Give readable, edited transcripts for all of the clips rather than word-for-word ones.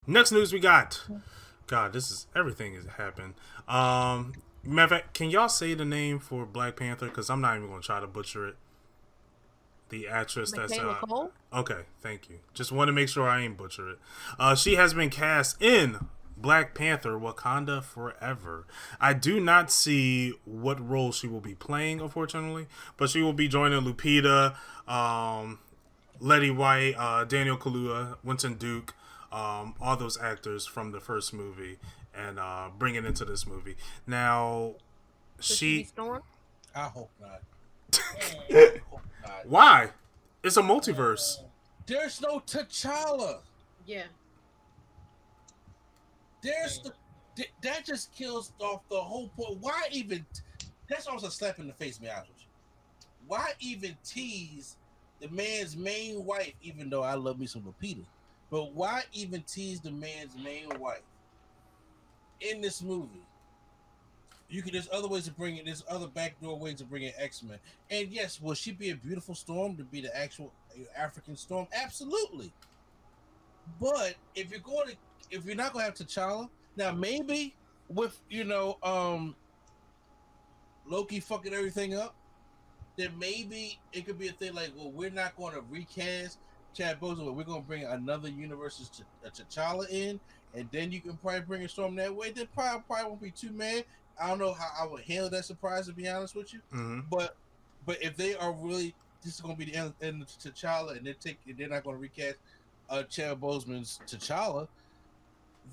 Next news we got. God, this is everything has happened. Matter of fact, can y'all say the name for Black Panther? Because I'm not even gonna try to butcher it. The actress that's Michaela Coel. okay, thank you. Just want to make sure I ain't butcher it. She has been cast in Black Panther Wakanda Forever. I do not see what role she will be playing, unfortunately, but she will be joining Lupita, Letty White, Daniel Kaluuya, Winston Duke, all those actors from the first movie, and bring it into this movie. Now, Could she be she. Storm? I hope not. Hope not. Why? It's a multiverse. There's no T'Challa. Yeah. There's that just kills off the whole point. Why even? That's almost a slap in the face, man. Why even tease the man's main wife? Even though I love me some Lupita, but why even tease the man's main wife in this movie? You can. There's other ways to bring it. There's other backdoor ways to bring in X-Men. And yes, will she be a beautiful Storm to be the actual African Storm? Absolutely. But if you're not going to have T'Challa, now maybe with Loki fucking everything up, then maybe it could be a thing like, well, we're not going to recast Chad Boseman. We're going to bring another universe's T'Challa in, and then you can probably bring a Storm that way. Then probably won't be too mad. I don't know how I would handle that surprise, to be honest with you. Mm-hmm. But if they are really, this is going to be the end of T'Challa, and they're not going to recast Chad Boseman's T'Challa,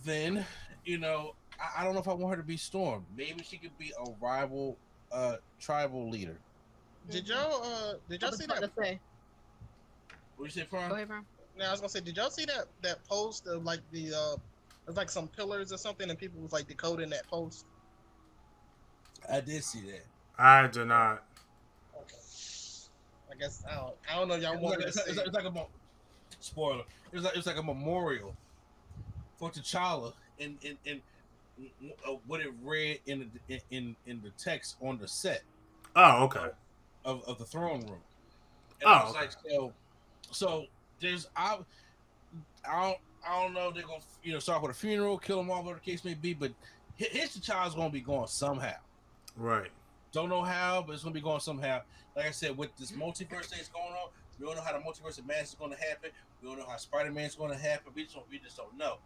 then I don't know if I want her to be Storm. Maybe she could be a rival tribal leader. Did y'all see that? Say. What you say, Prime? Go ahead, bro. Now I was gonna say, did y'all see that post of like there's like some pillars or something, and people was like decoding that post? I did see that. I do not. Okay. I guess I don't know. Y'all want me to say? It's like a spoiler. It's like a memorial for T'Challa in what it read in the text on the set. Oh, okay. Of the throne room. And I was like, so there's I don't know, they're gonna start with a funeral, kill them all, whatever the case may be, but his T'Challa's gonna be going somehow. Right. Don't know how, but it's gonna be going somehow. Like I said, with this multiverse that's going on, we don't know how the multiverse of madness is gonna happen. We don't know how Spider-Man's gonna happen. We just don't know.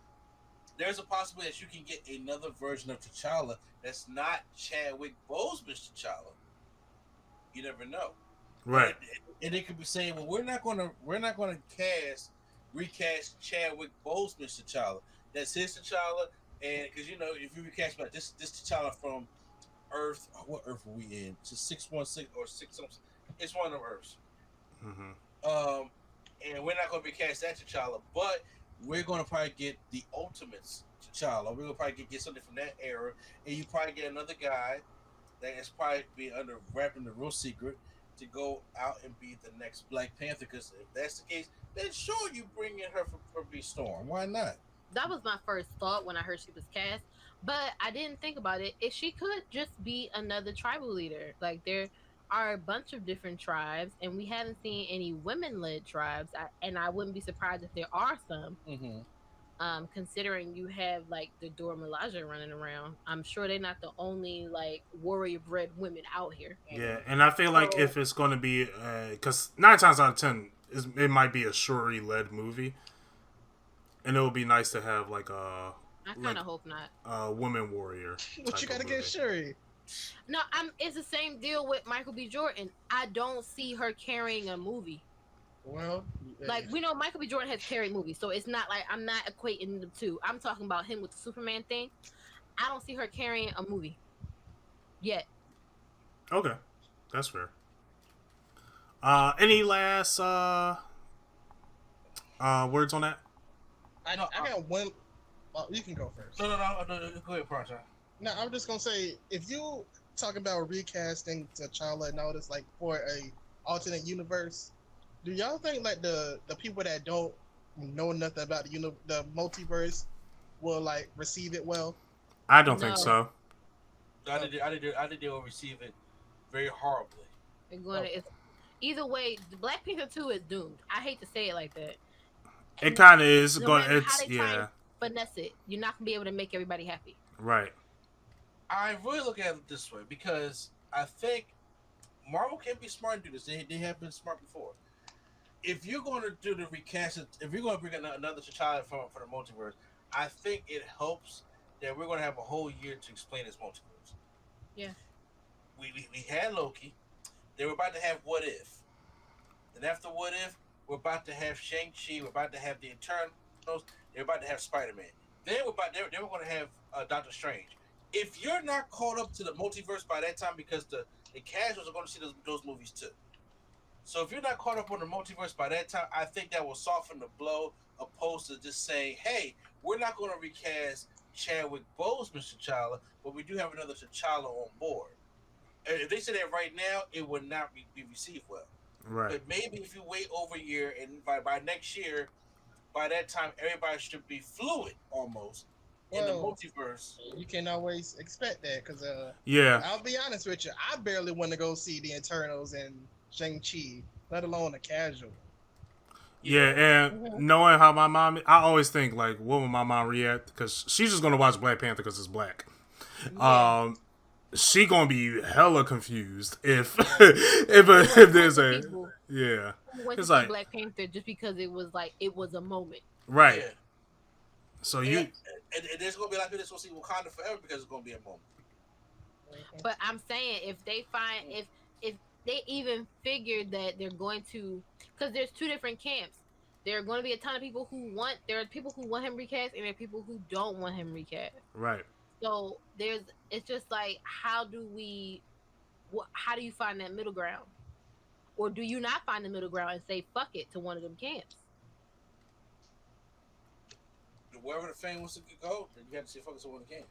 There's a possibility that you can get another version of T'Challa that's not Chadwick Boseman's T'Challa. You never know. Right. And they could be saying, well, we're not gonna recast Chadwick Boseman's T'Challa. That's his T'Challa, and because if you recast like this T'Challa from Earth, what Earth are we in? It's 616 or 6. It's one of the Earths. Mm-hmm. And we're not gonna recast that T'Challa, but we're gonna probably get the Ultimates T'Challa. We're gonna probably get something from that era, and you probably get another guy that is probably be under wrapping the real secret to go out and be the next Black Panther. Because if that's the case, then sure you bring in her for be Storm. Why not? That was my first thought when I heard she was cast, but I didn't think about it. If she could just be another tribal leader, like there are a bunch of different tribes, and we haven't seen any women-led tribes. And I wouldn't be surprised if there are some. Mm-hmm. Considering you have like the Dora Milaje running around, I'm sure they're not the only like warrior bred women out here. Yeah, and I feel like if it's going to be, because 9 times out of 10, it might be a Shuri led movie, and it would be nice to have like a. I kind of hope not. A woman warrior. What you gotta get Shuri? No, it's the same deal with Michael B. Jordan. I don't see her carrying a movie. Well, like we know Michael B. Jordan has carried movies, so it's not like I'm not equating the two. I'm talking about him with the Superman thing. I don't see her carrying a movie yet. Okay, that's fair. Any last words on that? I got one. You can go first. No. Go ahead, Project. No, I'm just gonna say, if you talking about recasting T'Challa and all this, like for a alternate universe, do y'all think like the people that don't know nothing about the multiverse will like receive it well? I don't think so. I think they will receive it very horribly. It's either way. The Black Panther 2 is doomed. I hate to say it like that. It kind of is no going. It's yeah. finesse it. You're not gonna be able to make everybody happy. Right. I really look at it this way because I think Marvel can be smart and do this. They have been smart before. If you're going to do the recast, if you're going to bring another T'Challa for the multiverse, I think it helps that we're going to have a whole year to explain this multiverse. Yeah. We had Loki. They were about to have What If. And after What If, we're about to have Shang-Chi. We're about to have the Eternals. They're about to have Spider-Man. Then they were going to have Doctor Strange. If you're not caught up to the multiverse by that time, because the casuals are going to see those movies too. So if you're not caught up on the multiverse by that time, I think that will soften the blow, opposed to just saying, hey, we're not going to recast Chadwick Boseman's T'Challa, but we do have another T'Challa on board. And if they say that right now, it would not be received well. Right. But maybe if you wait over a year, and by next year, by that time, everybody should be fluid almost in the multiverse. You can always expect that because yeah, I'll be honest with you, I barely want to go see the Eternals and Shang-Chi, let alone a casual. Yeah, and knowing how my mom, I always think like, what would my mom react? Because she's just gonna watch Black Panther because it's black. Yeah. She gonna be hella confused if if there's a went it's to like see Black Panther just because it was a moment. right. Yeah. So and there's gonna be a lot of people that's gonna see Wakanda forever because it's gonna be a moment. But I'm saying if they find if they even figured that they're going to, because there's two different camps. There are going to be a ton of people there are people who want him recast, and there are people who don't want him recast. Right. So it's just like, how do you find that middle ground? Or do you not find the middle ground and say fuck it to one of them camps? Wherever the fan wants to go, then you have to say fuck it to one of the camps.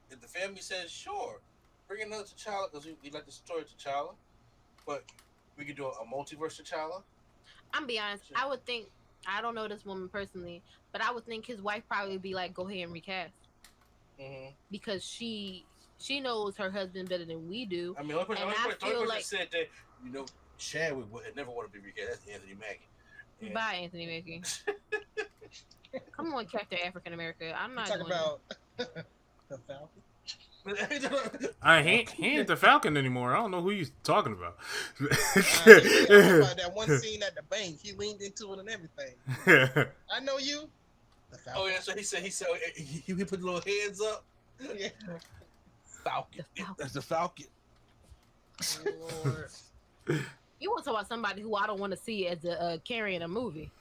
If the family says sure, bring another T'Challa because we like the story of T'Challa, but we could do a multiverse T'Challa. I'm be honest, I would think, I don't know this woman personally, but I would think his wife probably would be like, go ahead and recast. Because she knows her husband better than we do. I mean, the only person said that, Chadwick would never want to be recast. That's Anthony Mackie. Bye, Anthony Mackie. Come on, Captain African America. I'm not talking about the Falcon. He ain't the Falcon anymore. I don't know who you're talking about. About that one scene at the bank, he leaned into it and everything. I know you. The Falcon. Oh yeah, so he said he put little hands up. Yeah. Falcon. That's the Falcon. Lord. You want to talk about somebody who I don't want to see as a carrying a movie?